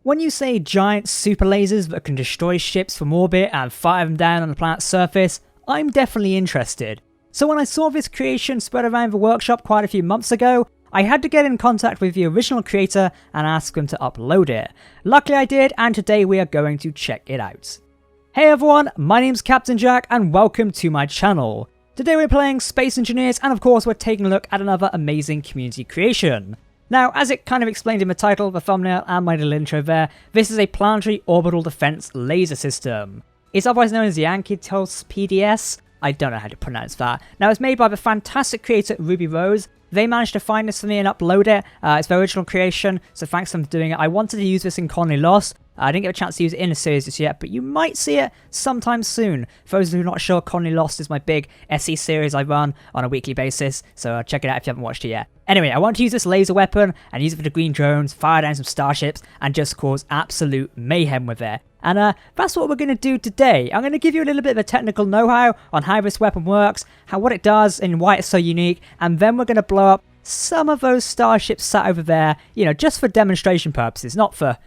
When you say giant super lasers that can destroy ships from orbit and fire them down on the planet's surface, I'm definitely interested. So when I saw this creation spread around the workshop quite a few months ago, I had to get in contact with the original creator and ask them to upload it. Luckily I did, and today we are going to check it out. Hey everyone, my name's Captain Jack and welcome to my channel. Today we're playing Space Engineers, and of course we're taking a look at another amazing community creation. Now, as it kind of explained in the title, the thumbnail, and my little intro there, this is a Planetary Orbital Defense Laser System. It's otherwise known as the Ankytos PDS. I don't know how to pronounce that. Now, it's made by the fantastic creator Ruby Rose. They managed to find this for me and upload it. It's their original creation, so thanks to them for doing it. I wanted to use this in Colony Lost. I didn't get a chance to use it in the series just yet, but you might see it sometime soon. For those who are not sure, Colony Lost is my big SE series I run on a weekly basis, so check it out if you haven't watched it yet. Anyway, I want to use this laser weapon and use it for the green drones, fire down some starships, and just cause absolute mayhem with it. And that's what we're going to do today. I'm going to give you a little bit of a technical know-how on how this weapon works, what it does, and why it's so unique, and then we're going to blow up some of those starships sat over there, you know, just for demonstration purposes, not for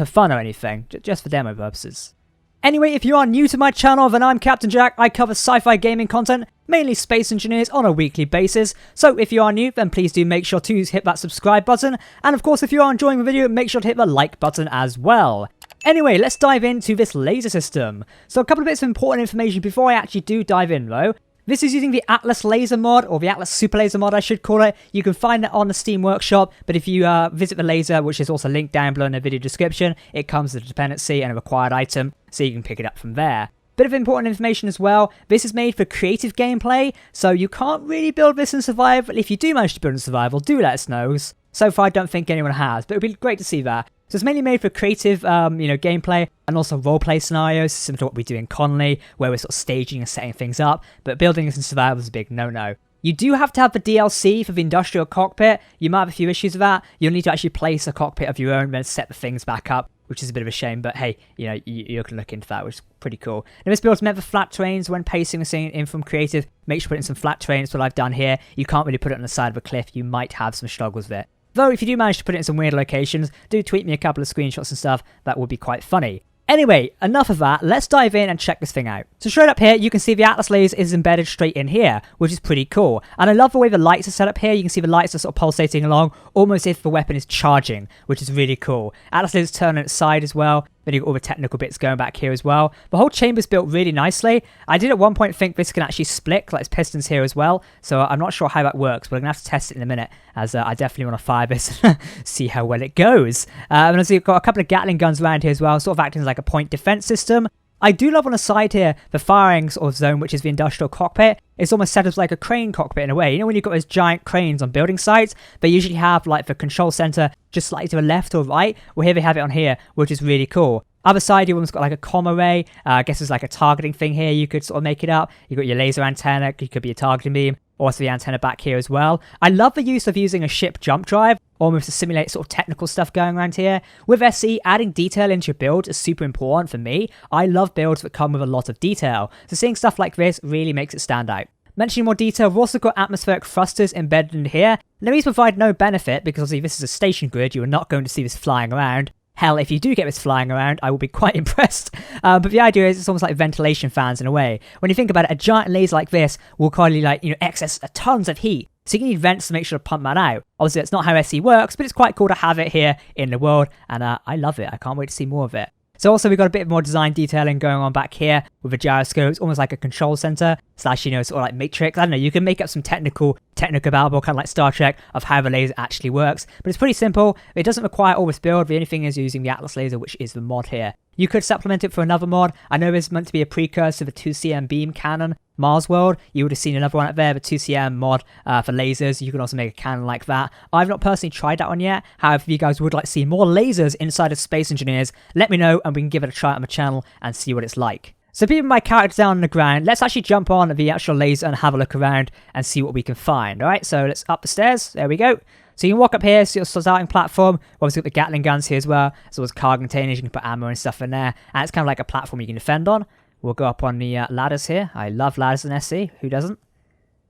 fun or anything, just for demo purposes. Anyway, if you are new to my channel, then I'm Captain Jack. I cover sci-fi gaming content, mainly Space Engineers, on a weekly basis. So if you are new, then please do make sure to hit that subscribe button. And of course, if you are enjoying the video, make sure to hit the like button as well. Anyway, let's dive into this laser system. So a couple of bits of important information before I actually do dive in though. This is using the Atlas Laser mod, or the Atlas Super Laser mod I should call it. You can find it on the Steam Workshop, but if you visit the laser, which is also linked down below in the video description, it comes with a dependency and a required item, so you can pick it up from there. Bit of important information as well, this is made for creative gameplay, so you can't really build this in survival. If you do manage to build in survival, do let us know. So far I don't think anyone has, but it would be great to see that. So it's mainly made for creative, gameplay and also roleplay scenarios, similar to what we do in Colony, where we're sort of staging and setting things up, but building this in survival is a big no-no. You do have to have the DLC for the industrial cockpit. You might have a few issues with that. You'll need to actually place a cockpit of your own and then set the things back up, which is a bit of a shame, but hey, you know, you can look into that, which is pretty cool. Now this build is meant for flat terrains. When pasting and seeing it in from creative, make sure to put in some flat terrains. That's what I've done here. You can't really put it on the side of a cliff. You might have some struggles with it. Though if you do manage to put it in some weird locations, do tweet me a couple of screenshots and stuff. That would be quite funny. Anyway, enough of that, let's dive in and check this thing out. So straight up here, you can see the Atlas laser is embedded straight in here, which is pretty cool. And I love the way the lights are set up here. You can see the lights are sort of pulsating along, almost as if the weapon is charging, which is really cool. Atlas laser's turn on its side as well. Then you've got all the technical bits going back here as well. The whole chamber's built really nicely. I did at one point think this can actually split, like its pistons here as well. So I'm not sure how that works, but I'm going to have to test it in a minute, as I definitely want to fire this and see how well it goes. And as you've got a couple of Gatling guns around here as well, sort of acting as like a point defense system. I do love on the side here, the firing sort of zone, which is the industrial cockpit. It's almost set up like a crane cockpit in a way. You know when you've got those giant cranes on building sites, they usually have like the control center just slightly to the left or right. Well, here they have it on here, which is really cool. Other side, you've almost got like a comm array. I guess there's like a targeting thing here. You could sort of make it up. You've got your laser antenna. It could be a targeting beam. Also the antenna back here as well. I love the use of using a ship jump drive, almost to simulate sort of technical stuff going around here. With SE, adding detail into your build is super important for me. I love builds that come with a lot of detail. So seeing stuff like this really makes it stand out. Mentioning more detail, we've also got atmospheric thrusters embedded in here. Now these provide no benefit because obviously this is a station grid. You are not going to see this flying around. Hell, if you do get this flying around, I will be quite impressed. But the idea is it's almost like ventilation fans in a way. When you think about it, a giant laser like this will probably excess tons of heat. So you need vents to make sure to pump that out. Obviously, that's not how SE works, but it's quite cool to have it here in the world. And I love it. I can't wait to see more of it. So also we've got a bit more design detailing going on back here with the gyroscopes, almost like a control center / sort of like matrix. I don't know, you can make up some technical babble, kind of like Star Trek, of how the laser actually works. But it's pretty simple. It doesn't require all this build. The only thing is using the Atlas laser, which is the mod here. You could supplement it for another mod. I know there's meant to be a precursor to the 2cm beam cannon Mars World. You would have seen another one up there, the 2cm mod for lasers. You can also make a cannon like that. I've not personally tried that one yet. However, if you guys would like to see more lasers inside of Space Engineers, let me know and we can give it a try on my channel and see what it's like. So keeping my character down on the ground, let's actually jump on the actual laser and have a look around and see what we can find. Alright, so let's up the stairs. There we go. So you can walk up here, see your starting platform. Obviously got the Gatling guns here as well. So there's cargo containers, you can put ammo and stuff in there. And it's kind of like a platform you can defend on. We'll go up on the ladders here. I love ladders in SC. Who doesn't?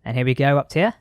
And here we go up here.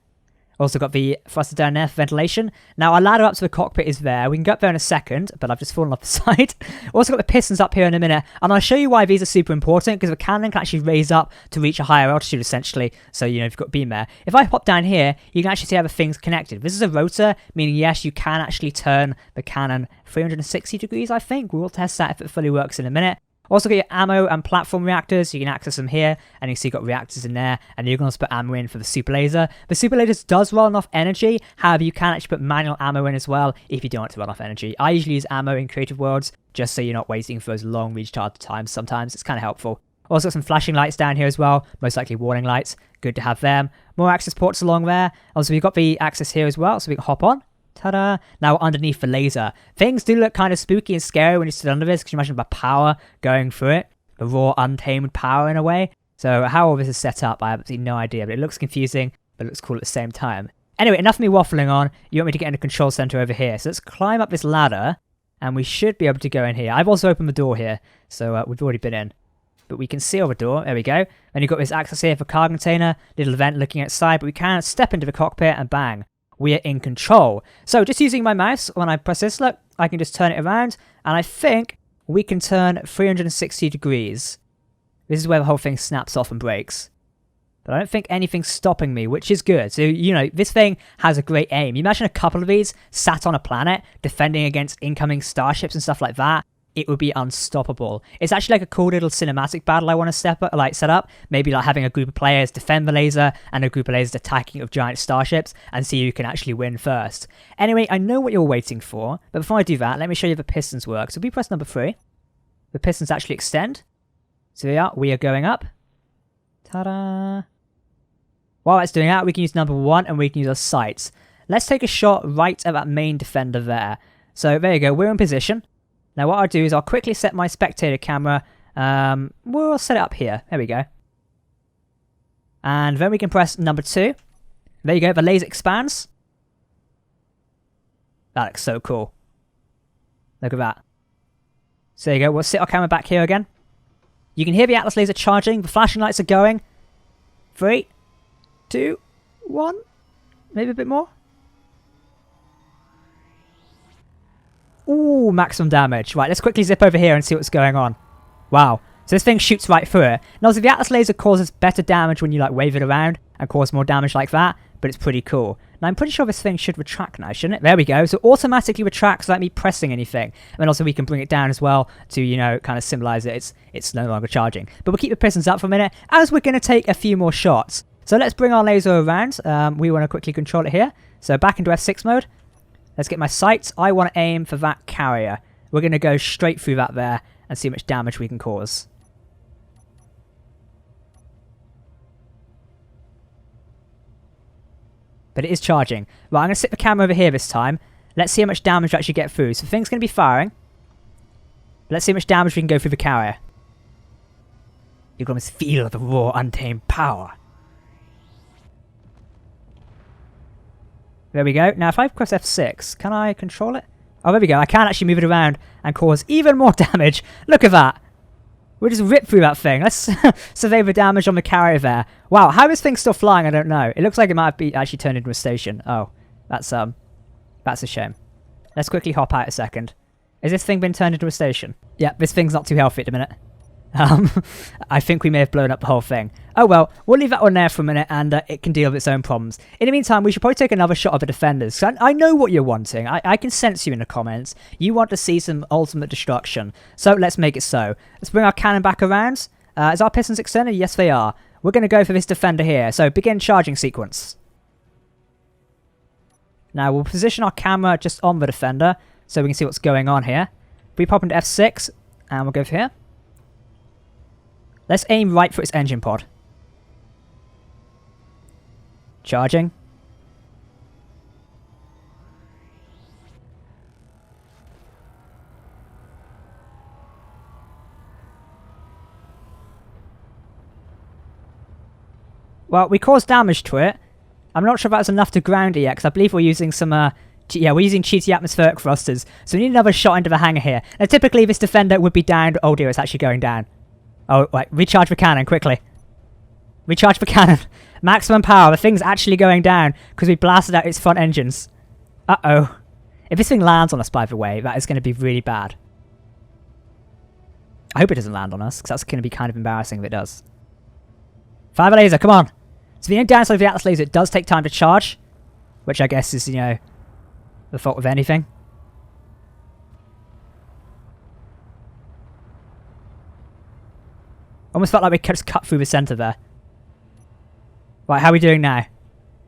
Also got the thruster down there for ventilation. Now our ladder up to the cockpit is there. We can go up there in a second, but I've just fallen off the side. Also got the pistons up here in a minute, and I'll show you why these are super important, because the cannon can actually raise up to reach a higher altitude essentially, so you know, if you've got beam there. If I hop down here, you can actually see how the thing's connected. This is a rotor, meaning yes, you can actually turn the cannon 360 degrees, I think. We'll test that if it fully works in a minute. Also got your ammo and platform reactors, you can access them here, and you see you've got reactors in there, and you can also put ammo in for the super laser. The super laser does run off energy, however you can actually put manual ammo in as well if you don't want to run off energy. I usually use ammo in creative worlds, just so you're not waiting for those long recharge times sometimes, it's kind of helpful. Also got some flashing lights down here as well, most likely warning lights, good to have them. More access ports along there, also we've got the access here as well, so we can hop on. Ta-da! Now underneath the laser. Things do look kind of spooky and scary when you sit under this, because you imagine the power going through it. The raw, untamed power in a way. So how all this is set up, I have absolutely no idea, but it looks confusing, but it looks cool at the same time. Anyway, enough of me waffling on. You want me to get in the control center over here. So let's climb up this ladder, and we should be able to go in here. I've also opened the door here, so we've already been in. But we can seal the door. There we go. And you've got this access here for cargo container, little vent looking outside, but we can step into the cockpit and bang. We are in control. So just using my mouse, when I press this, look, I can just turn it around, and I think we can turn 360 degrees. This is where the whole thing snaps off and breaks. But I don't think anything's stopping me, which is good. So, you know, this thing has a great aim. You imagine a couple of these sat on a planet, defending against incoming starships and stuff like that. It would be unstoppable. It's actually like a cool little cinematic battle I want to set up. Maybe like having a group of players defend the laser and a group of lasers attacking of giant starships and see who can actually win first. Anyway, I know what you're waiting for, but before I do that, let me show you the pistons work. So we press number 3. The pistons actually extend. So we are going up. Ta-da! While that's doing that, we can use number 1 and we can use our sights. Let's take a shot right at that main defender there. So there you go, we're in position. Now what I'll do is I'll quickly set my spectator camera, we'll set it up here, there we go. And then we can press number 2. There you go, the laser expands. That looks so cool. Look at that. So there you go, we'll sit our camera back here again. You can hear the Atlas laser charging, the flashing lights are going. 3, 2, 1, maybe a bit more. Ooh, maximum damage. Right, let's quickly zip over here and see what's going on. Wow. So this thing shoots right through it. Now, also, the Atlas laser causes better damage when you, like, wave it around and cause more damage like that, but it's pretty cool. Now, I'm pretty sure this thing should retract now, shouldn't it? There we go. So automatically retracts without me pressing anything. And then also we can bring it down as well to, you know, kind of symbolize that it's no longer charging. But we'll keep the pistons up for a minute as we're going to take a few more shots. So let's bring our laser around. We want to quickly control it here. So back into F6 mode. Let's get my sights. I want to aim for that carrier. We're going to go straight through that there and see how much damage we can cause. But it is charging. Right, I'm going to sit the camera over here this time. Let's see how much damage we actually get through. So the thing's going to be firing. Let's see how much damage we can go through the carrier. You can almost feel the raw, untamed power. There we go. Now, if I press F6, can I control it? Oh, there we go. I can actually move it around and cause even more damage. Look at that. We'll just rip through that thing. Let's survey the damage on the carrier there. Wow, how is thing still flying? I don't know. It looks like it might be actually turned into a station. Oh, that's a shame. Let's quickly hop out a second. Has this thing been turned into a station? Yeah, this thing's not too healthy at the minute. I think we may have blown up the whole thing. Oh well, we'll leave that one there for a minute and it can deal with its own problems. In the meantime, we should probably take another shot of the defenders. I know what you're wanting. I can sense you in the comments. You want to see some ultimate destruction. So let's make it so. Let's bring our cannon back around. Is our pistons extended? Yes, they are. We're going to go for this defender here. So begin charging sequence. Now we'll position our camera just on the defender so we can see what's going on here. We pop into F6 and we'll go for here. Let's aim right for its engine pod. Charging. Well, we caused damage to it. I'm not sure if that's enough to ground it yet, because I believe we're using some, we're using cheaty atmospheric thrusters. So we need another shot into the hangar here. Now, typically, this defender would be down. Oh dear, it's actually going down. Oh, wait, recharge the cannon, quickly. Recharge the cannon. Maximum power. The thing's actually going down because we blasted out its front engines. Uh-oh. If this thing lands on us, by the way, that is going to be really bad. I hope it doesn't land on us, because that's going to be kind of embarrassing if it does. Fire the laser, come on! So the only downside of the Atlas laser, it does take time to charge. Which I guess is, you know, the fault of anything. Almost felt like we just cut through the centre there. Right, how are we doing now?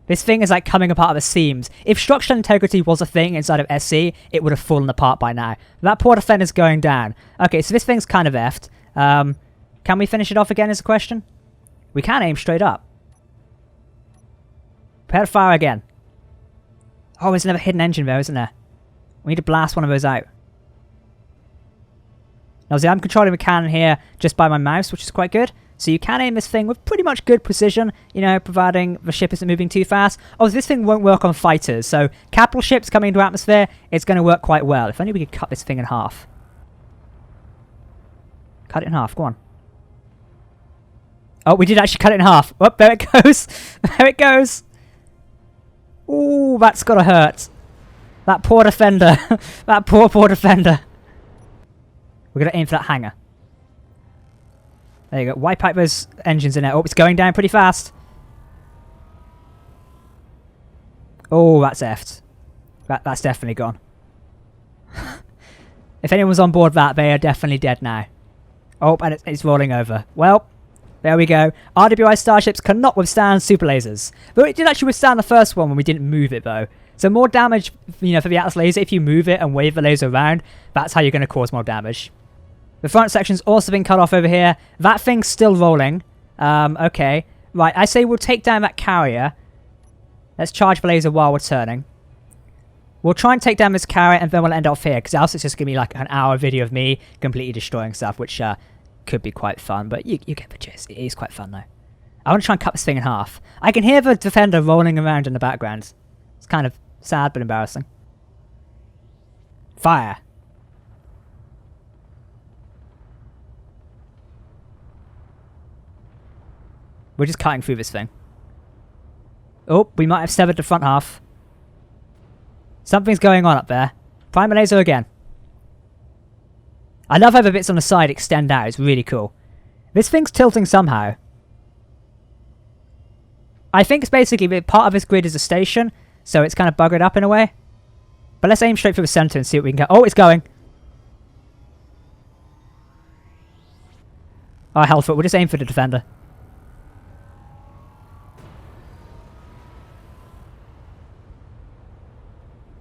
This thing is like coming apart at the seams. If structural integrity was a thing inside of SC, it would have fallen apart by now. That poor defender's going down. Okay, so this thing's kind of effed. Can we finish it off again is the question? We can aim straight up. Prepare to fire again. Oh, there's another hidden engine there, isn't there? We need to blast one of those out. Now, see, I'm controlling the cannon here just by my mouse, which is quite good. So you can aim this thing with pretty much good precision, you know, providing the ship isn't moving too fast. Oh, this thing won't work on fighters, so capital ships coming into atmosphere, it's going to work quite well. If only we could cut this thing in half. Cut it in half, go on. Oh, we did actually cut it in half. Oh, there it goes. There it goes. Ooh, that's got to hurt. That poor defender. That poor defender. We're going to aim for that hangar. There you go. Wipe out those engines in there. Oh, it's going down pretty fast. Oh, that's effed. That's definitely gone. If anyone's on board that, they are definitely dead now. Oh, and it's rolling over. Well, there we go. RWI starships cannot withstand super lasers. Though it did actually withstand the first one when we didn't move it, though. So more damage, you know, for the Atlas laser. If you move it and wave the laser around, that's how you're going to cause more damage. The front section's also been cut off over here. That thing's still rolling. Okay. Right, I say we'll take down that carrier. Let's charge the laser while we're turning. We'll try and take down this carrier and then we'll end off here, because else it's just going to be like an hour video of me completely destroying stuff, which could be quite fun, but you get the gist. It is quite fun, though. I want to try and cut this thing in half. I can hear the defender rolling around in the background. It's kind of sad, but embarrassing. Fire. We're just cutting through this thing. Oh, we might have severed the front half. Something's going on up there. Prime laser again. I love how the bits on the side extend out. It's really cool. This thing's tilting somehow. I think it's basically part of this grid is a station, so it's kind of buggered up in a way. But let's aim straight for the center and see what we can get. Oh, it's going. Oh, hell for it. We'll just aim for the defender.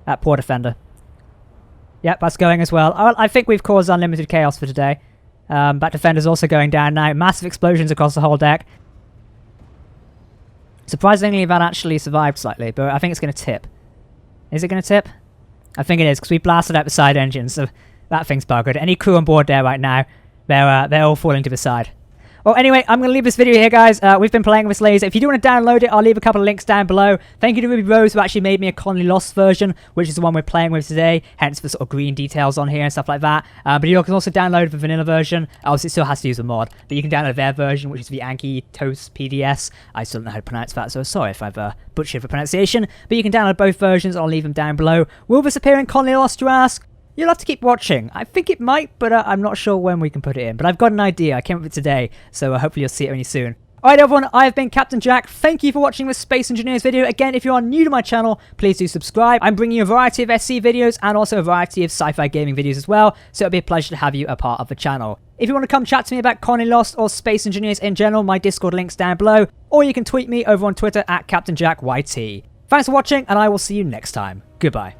That poor defender. Yep, that's going as well. I think we've caused unlimited chaos for today. That defender's also going down now. Massive explosions across the whole deck. Surprisingly, that actually survived slightly, but I think it's going to tip. Is it going to tip? I think it is, because we blasted out the side engine, so that thing's buggered. Any crew on board there right now, they're all falling to the side. Well, anyway, I'm going to leave this video here, guys. We've been playing with this laser. If you do want to download it, I'll leave a couple of links down below. Thank you to Ruby Rose, who actually made me a Conley Lost version, which is the one we're playing with today, hence the sort of green details on here and stuff like that. But you can also download the vanilla version. Obviously, it still has to use a mod, but you can download their version, which is the Anki Toast PDS. I still don't know how to pronounce that, so sorry if I've butchered the pronunciation. But you can download both versions. I'll leave them down below. Will this appear in Conley Lost, you ask? You'll have to keep watching. I think it might, but I'm not sure when we can put it in. But I've got an idea. I came up with it today, so hopefully you'll see it really soon. Alright everyone, I have been Captain Jack. Thank you for watching this Space Engineers video. Again, if you are new to my channel, please do subscribe. I'm bringing you a variety of SC videos and also a variety of sci-fi gaming videos as well, so it'll be a pleasure to have you a part of the channel. If you want to come chat to me about Conley Lost or Space Engineers in general, my Discord link's down below, or you can tweet me over on Twitter at CaptainJackYT. Thanks for watching, and I will see you next time. Goodbye.